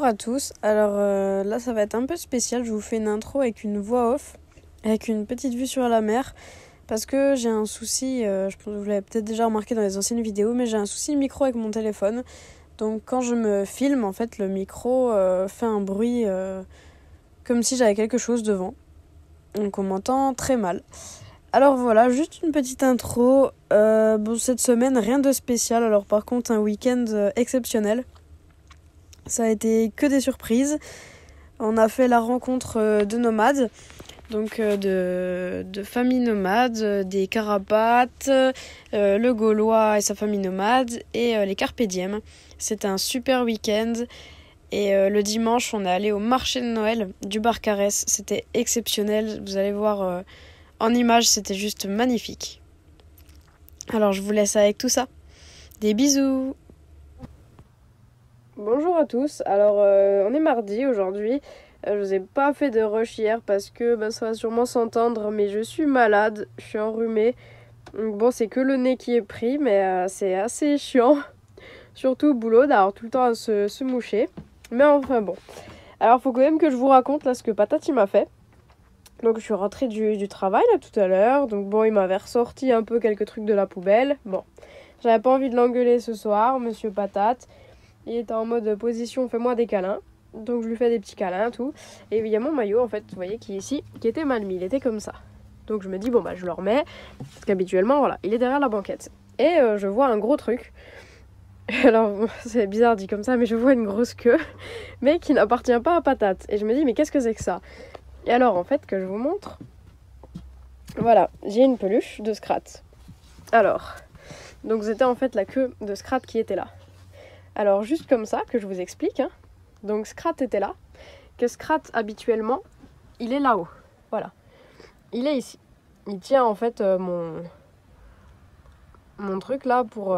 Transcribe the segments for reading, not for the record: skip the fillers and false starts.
Bonjour à tous, alors là ça va être un peu spécial, je vous fais une intro avec une voix off, avec une petite vue sur la mer, parce que j'ai un souci, je pense que vous l'avez peut-être déjà remarqué dans les anciennes vidéos, mais j'ai un souci de micro avec mon téléphone, donc quand je me filme, en fait le micro fait un bruit comme si j'avais quelque chose devant, donc on m'entend très mal. Alors voilà, juste une petite intro, cette semaine rien de spécial, alors par contre un week-end exceptionnel. Ça a été que des surprises. On a fait la rencontre de nomades, donc de familles nomades, des Carapates, le Gaulois et sa famille nomade et les Carpe Diem. C'était un super week-end et le dimanche on est allé au marché de Noël du Barcarès. C'était exceptionnel, vous allez voir en images, c'était juste magnifique. Alors je vous laisse avec tout ça. Des bisous. Bonjour à tous, alors on est mardi aujourd'hui, je vous ai pas fait de rush hier parce que ça va sûrement s'entendre mais je suis malade, je suis enrhumée, donc bon c'est que le nez qui est pris mais c'est assez chiant, surtout au boulot d'avoir tout le temps à se moucher, mais enfin bon. Alors faut quand même que je vous raconte là ce que Patate il m'a fait. Donc je suis rentrée du travail là tout à l'heure, donc bon il m'avait ressorti un peu quelques trucs de la poubelle, bon j'avais pas envie de l'engueuler ce soir, monsieur Patate. Il était en mode position fais-moi des câlins. Donc je lui fais des petits câlins, tout. Et il y a mon maillot, en fait, vous voyez, qui est ici, qui était mal mis. Il était comme ça. Donc je me dis, je le remets. Parce qu'habituellement, voilà, il est derrière la banquette. Et je vois un gros truc. Alors, c'est bizarre dit comme ça, mais je vois une grosse queue. Mais qui n'appartient pas à Patate. Et je me dis, mais qu'est-ce que c'est que ça? Et alors, en fait, que je vous montre. Voilà, j'ai une peluche de Scrat. Alors, donc c'était en fait la queue de Scrat qui était là. Alors juste comme ça, que je vous explique, hein. Donc Scrat était là, que Scrat habituellement, il est là-haut, voilà. Il est ici. Il tient en fait mon truc là pour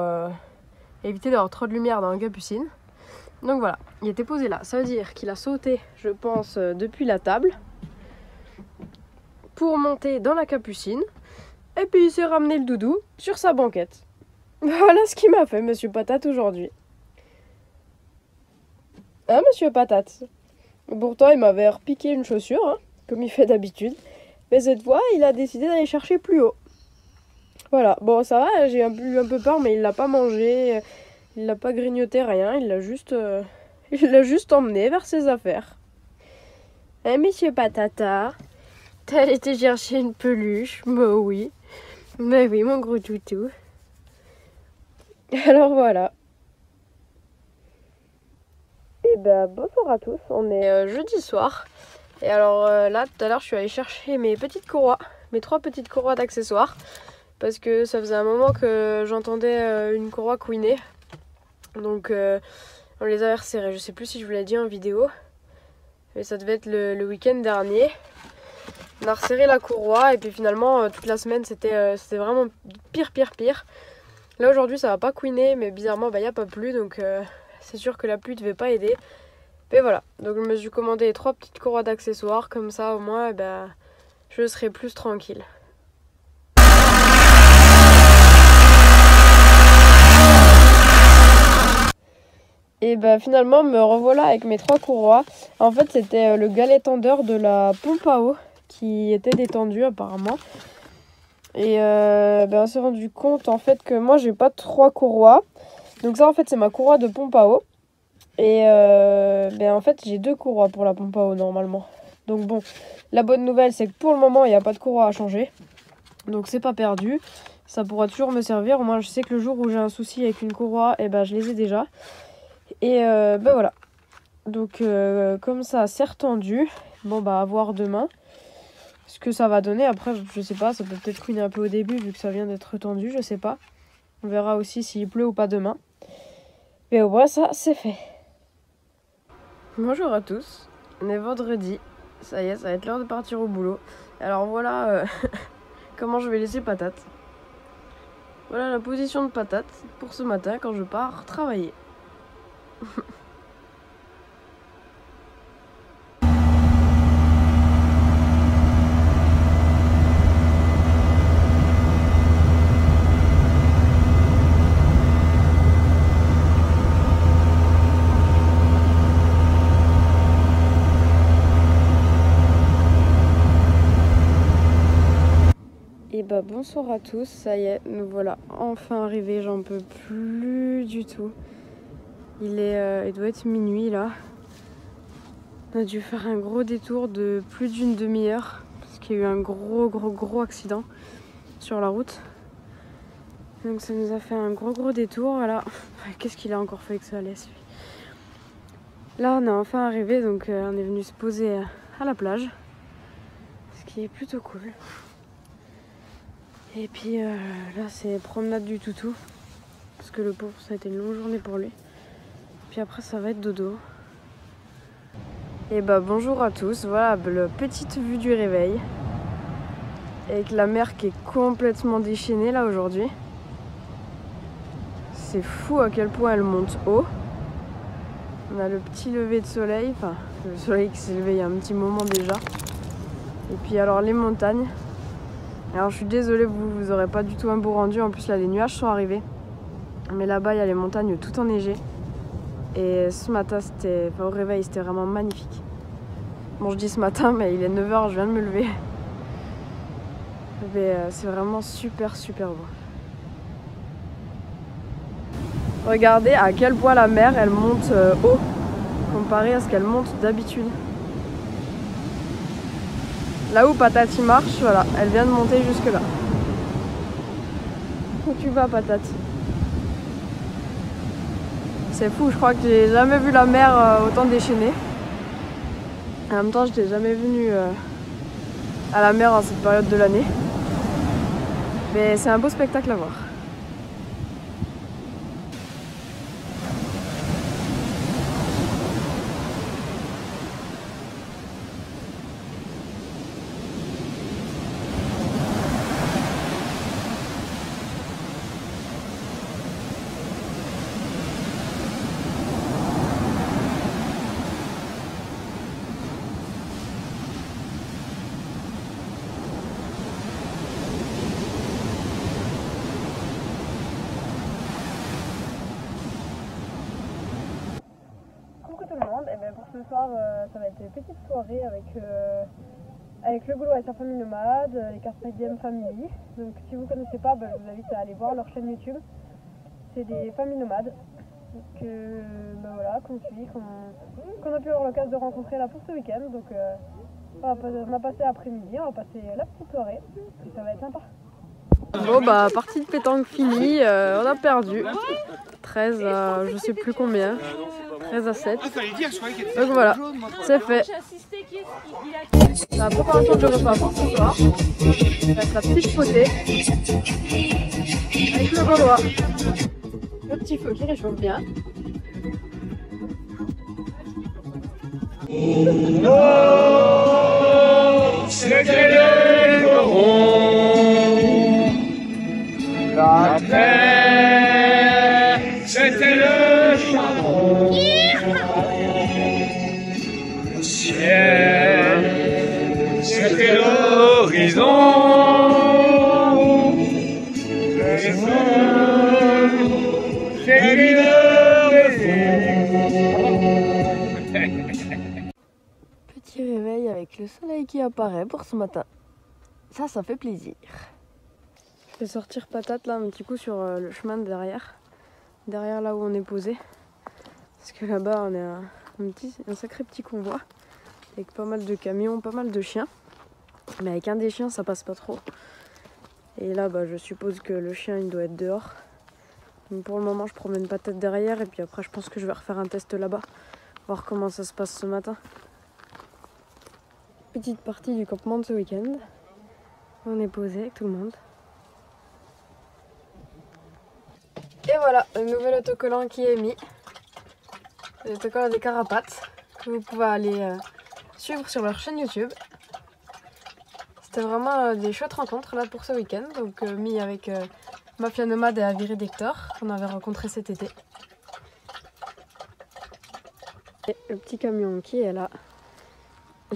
éviter d'avoir trop de lumière dans la capucine. Donc voilà, il était posé là. Ça veut dire qu'il a sauté, je pense, depuis la table pour monter dans la capucine. Et puis il s'est ramené le doudou sur sa banquette. Voilà ce qu'il m'a fait, monsieur Patate, aujourd'hui. Hein, monsieur Patate? Pourtant, il m'avait repiqué une chaussure, hein, comme il fait d'habitude. Mais cette fois, il a décidé d'aller chercher plus haut. Voilà, bon, ça va, j'ai eu un peu peur, mais il l'a pas mangé, il l'a pas grignoté, rien. Il l'a juste emmené vers ses affaires. Hein, monsieur Patata? T'as été chercher une peluche? Oui. Mais oui, mon gros toutou. Alors voilà. Bonjour à tous, on est jeudi soir. Et alors là, tout à l'heure, je suis allée chercher mes trois petites courroies d'accessoires. Parce que ça faisait un moment que j'entendais une courroie couiner. Donc on les avait resserrées. Je sais plus si je vous l'ai dit en vidéo. Mais ça devait être le week-end dernier. On a resserré la courroie et puis finalement, toute la semaine, c'était vraiment pire. Là aujourd'hui, ça va pas couiner, mais bizarrement, il n'y a pas plu. Donc c'est sûr que la pluie ne devait pas aider. Mais voilà, donc je me suis commandé 3 petites courroies d'accessoires, comme ça au moins je serai plus tranquille. Et finalement me revoilà avec mes 3 courroies. En fait c'était le galet tendeur de la pompe à eau qui était détendu apparemment. Et on s'est rendu compte en fait que moi j'ai pas 3 courroies. Donc ça en fait c'est ma courroie de pompe à eau. Et en fait j'ai 2 courroies pour la pompe à eau normalement. Donc bon, la bonne nouvelle c'est que pour le moment il n'y a pas de courroie à changer. Donc c'est pas perdu, ça pourra toujours me servir. Moi je sais que le jour où j'ai un souci avec une courroie, je les ai déjà. Et voilà. Donc comme ça c'est retendu. À voir demain ce que ça va donner. Après je sais pas, ça peut peut-être couiner un peu au début vu que ça vient d'être retendu, je sais pas. On verra aussi s'il pleut ou pas demain. Mais au moins ça c'est fait. Bonjour à tous, on est vendredi, ça y est, ça va être l'heure de partir au boulot. Alors voilà comment je vais laisser Patate. Voilà la position de Patate pour ce matin quand je pars travailler. bah bonsoir à tous, ça y est, nous voilà enfin arrivés, j'en peux plus du tout. Il doit être minuit là. On a dû faire un gros détour de plus d'une demi-heure parce qu'il y a eu un gros accident sur la route. Donc ça nous a fait un gros détour, voilà. Qu'est-ce qu'il a encore fait que ça laisse lui. Là on est enfin arrivé, donc on est venu se poser à la plage, ce qui est plutôt cool. Et puis là c'est promenade du toutou, parce que le pauvre ça a été une longue journée pour lui. Puis après ça va être dodo. Et bah bonjour à tous, voilà la petite vue du réveil. Avec la mer qui est complètement déchaînée là aujourd'hui. C'est fou à quel point elle monte haut. On a le petit lever de soleil, enfin le soleil qui s'est levé il y a un petit moment déjà. Et puis alors les montagnes. Alors je suis désolée, vous aurez pas du tout un beau rendu, en plus là les nuages sont arrivés. Mais là-bas il y a les montagnes tout enneigées. Et ce matin au réveil c'était vraiment magnifique. Bon je dis ce matin mais il est 9h, je viens de me lever. Mais c'est vraiment super beau. Regardez à quel point la mer elle monte haut comparé à ce qu'elle monte d'habitude. Là où Patate marche, voilà, elle vient de monter jusque là. Où tu vas Patate? C'est fou, je crois que j'ai jamais vu la mer autant déchaînée. En même temps, je n'étais jamais venue à la mer en cette période de l'année. Mais c'est un beau spectacle à voir. Et bien pour ce soir, ça va être une petite soirée avec le Gaulois et sa famille nomade, les Carpe Diem Family. Donc si vous ne connaissez pas, je vous invite à aller voir leur chaîne YouTube. C'est des familles nomades qu'on suit, qu'on a pu avoir l'occasion de rencontrer là pour ce week-end. Donc on a passé l'après-midi, on va passer la petite soirée et ça va être sympa. Bon bah partie de pétanque finie, on a perdu 13 à je sais plus combien, 13 à 7. Donc voilà, c'est fait. La préparation du repas pour ce soir, avec la petite potée, avec le Gaulois, le petit feu qui réchauffe bien. C'était les corons, la terre, c'était le charbon, le ciel, c'était l'horizon, les hommes, c'était le Petit réveil avec le soleil qui apparaît pour ce matin. Ça fait plaisir. Je vais sortir Patate là un petit coup sur le chemin de derrière là où on est posé. Parce que là-bas on est un sacré petit convoi. Avec pas mal de camions, pas mal de chiens. Mais avec un des chiens ça passe pas trop. Et là je suppose que le chien il doit être dehors. Donc pour le moment je promène Patate derrière et puis après je pense que je vais refaire un test là-bas. Voir comment ça se passe ce matin. Petite partie du campement de ce week-end. On est posé avec tout le monde. Et voilà, le nouvel autocollant qui est mis. L'autocollant des Carapates, que vous pouvez aller suivre sur leur chaîne YouTube. C'était vraiment des chouettes rencontres là pour ce week-end. Donc mis avec Mafia Nomade et Aviré d'Hector, qu'on avait rencontré cet été. Et le petit camion qui est là.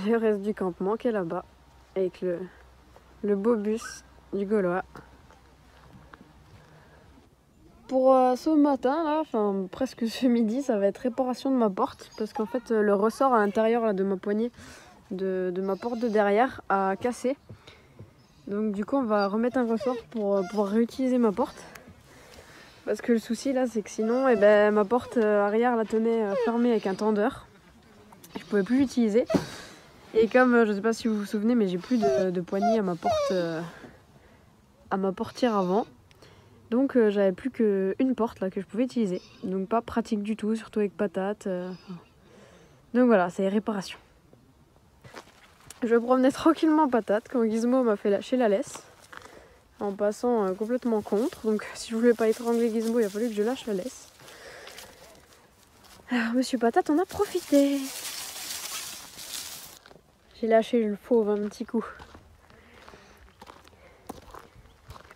Le reste du campement qui est là-bas. Avec le beau bus du Gaulois. Pour ce matin, là, enfin presque ce midi, ça va être réparation de ma porte. Parce qu'en fait, le ressort à l'intérieur de ma poignée, de ma porte de derrière, a cassé. Donc du coup on va remettre un ressort pour pouvoir réutiliser ma porte. Parce que le souci là c'est que sinon ma porte arrière la tenait fermée avec un tendeur. Je pouvais plus l'utiliser. Et comme je sais pas si vous vous souvenez mais j'ai plus de poignée à ma porte à ma portière avant. Donc j'avais plus qu'une porte là que je pouvais utiliser. Donc pas pratique du tout, surtout avec patate. Donc voilà, c'est réparation. Je promenais tranquillement patate quand Gizmo m'a fait lâcher la laisse. En passant complètement contre. Donc si je voulais pas étrangler Gizmo, il a fallu que je lâche la laisse. Alors Monsieur Patate en a profité. J'ai lâché le fauve un petit coup.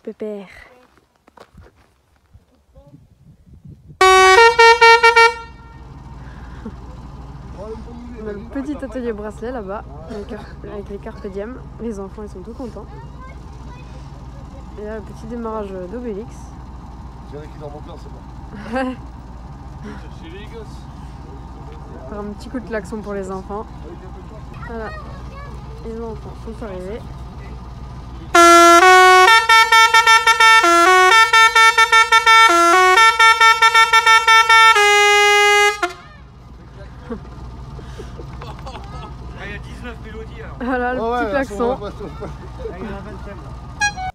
Pépère. On a le petit atelier bracelet là-bas, avec les carpe diem. Les enfants ils sont tout contents. Et là le petit démarrage d'Obélix. Il y en a qui dorment encore, c'est bon. Faire un petit coup de klaxon pour les enfants. Voilà, les enfants sont arrivés. Voilà le petit klaxon.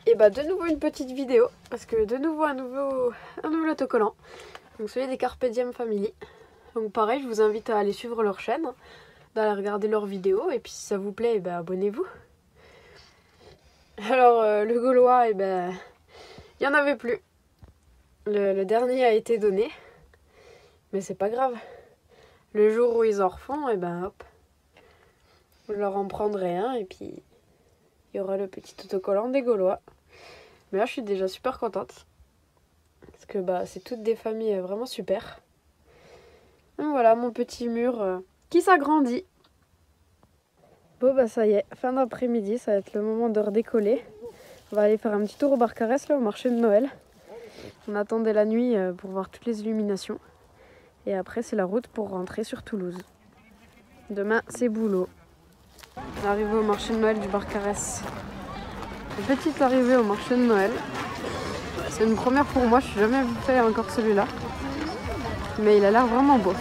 Et bah de nouveau une petite vidéo parce que de nouveau un nouveau autocollant. Donc celui des Carpe Diem Family. Donc pareil, je vous invite à aller suivre leur chaîne, d'aller regarder leurs vidéos et puis si ça vous plaît, bah, abonnez-vous. Alors le Gaulois, il y en avait plus. Le dernier a été donné, mais c'est pas grave. Le jour où ils en refont, hop. Je leur en prendrai un et puis il y aura le petit autocollant des Gaulois. Mais là je suis déjà super contente. Parce que c'est toutes des familles vraiment super. Donc voilà mon petit mur qui s'agrandit. Bon ça y est, fin d'après-midi, ça va être le moment de redécoller. On va aller faire un petit tour au Barcarès là au marché de Noël. On attendait la nuit pour voir toutes les illuminations. Et après c'est la route pour rentrer sur Toulouse. Demain c'est boulot. On est arrivé au marché de Noël du Barcarès. Une petite arrivée au marché de Noël. C'est une première pour moi, je n'ai jamais fait encore celui-là. Mais il a l'air vraiment beau.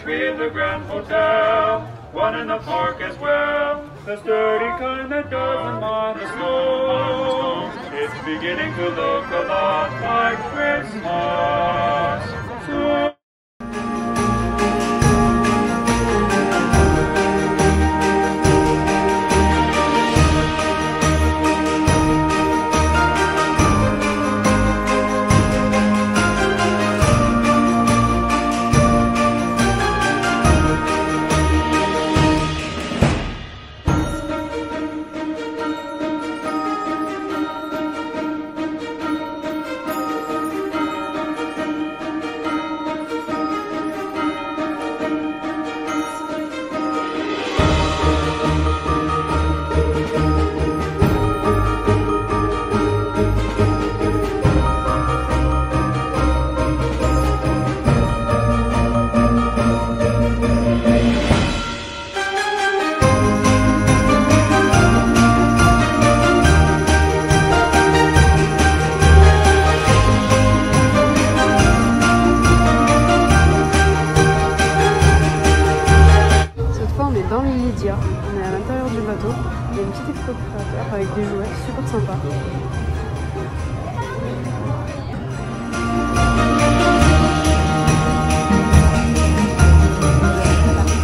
Tree at the Grand Hotel, one in the park as well, the sturdy kind that doesn't mind the snow. It's beginning to look a lot like Christmas. So on est à l'intérieur du bateau, il y a une petite expo créateur avec des jouets super sympas.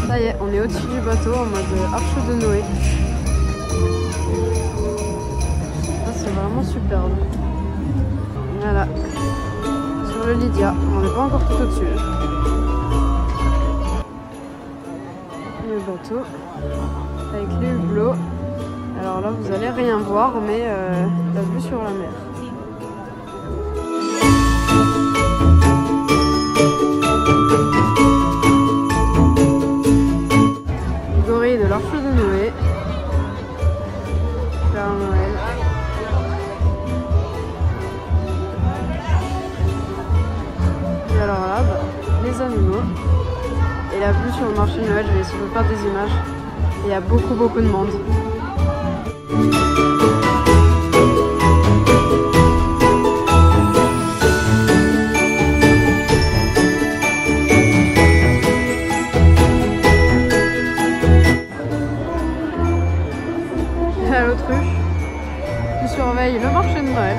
Ça y est, on est au-dessus du bateau en mode arche de Noé. superbe. Voilà. Sur le Lydia, on n'est pas encore tout au-dessus. Le bateau avec les hublots. Alors là, vous allez rien voir, mais la vue sur la mer. Gorille de l'Arche de Noé. Père Noël. Et alors là, les animaux. Et la vue sur le marché de Noël, je vais essayer de faire des images. Il y a beaucoup de monde. L'autruche qui surveille le marché de Noël.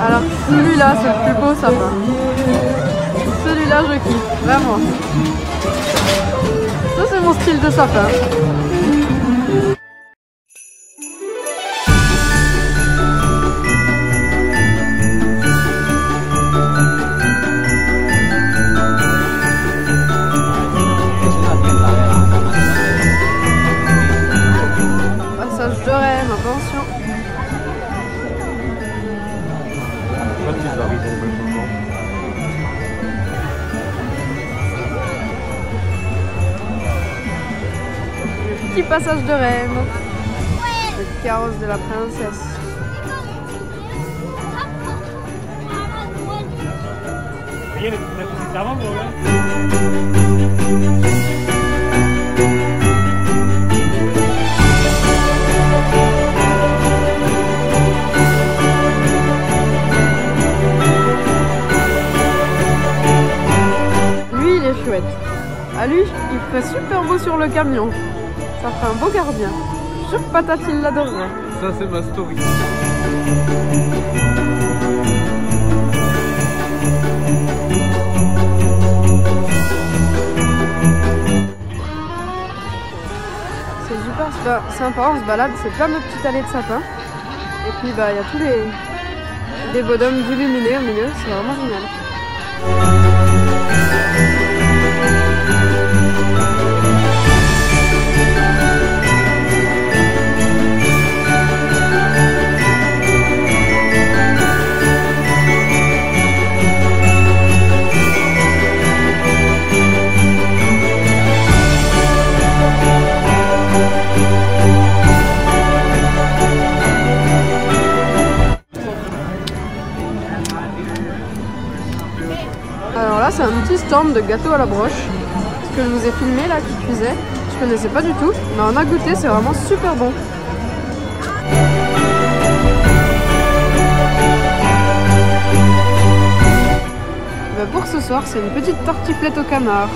Alors celui-là c'est le plus beau sapin. Celui-là je kiffe, vraiment. Ça c'est mon style de sapin. Passage de Rennes, attention. Le petit passage de Rennes. Le carrosse de la princesse. Chouette. À lui, il ferait super beau sur le camion. Ça ferait un beau gardien. Je suis sûre que Patate il l'adorerait. Ça c'est ma story. C'est super sympa, on se balade, c'est plein de petites allées de sapins. Et puis bah il y a tous les bonhommes illuminés au milieu, c'est vraiment génial. Alors là c'est un petit stand de gâteaux à la broche. Ce que je vous ai filmé là qui cuisait, je connaissais pas du tout, mais on a goûté, c'est vraiment super bon. Pour ce soir c'est une petite tartiflette au canard.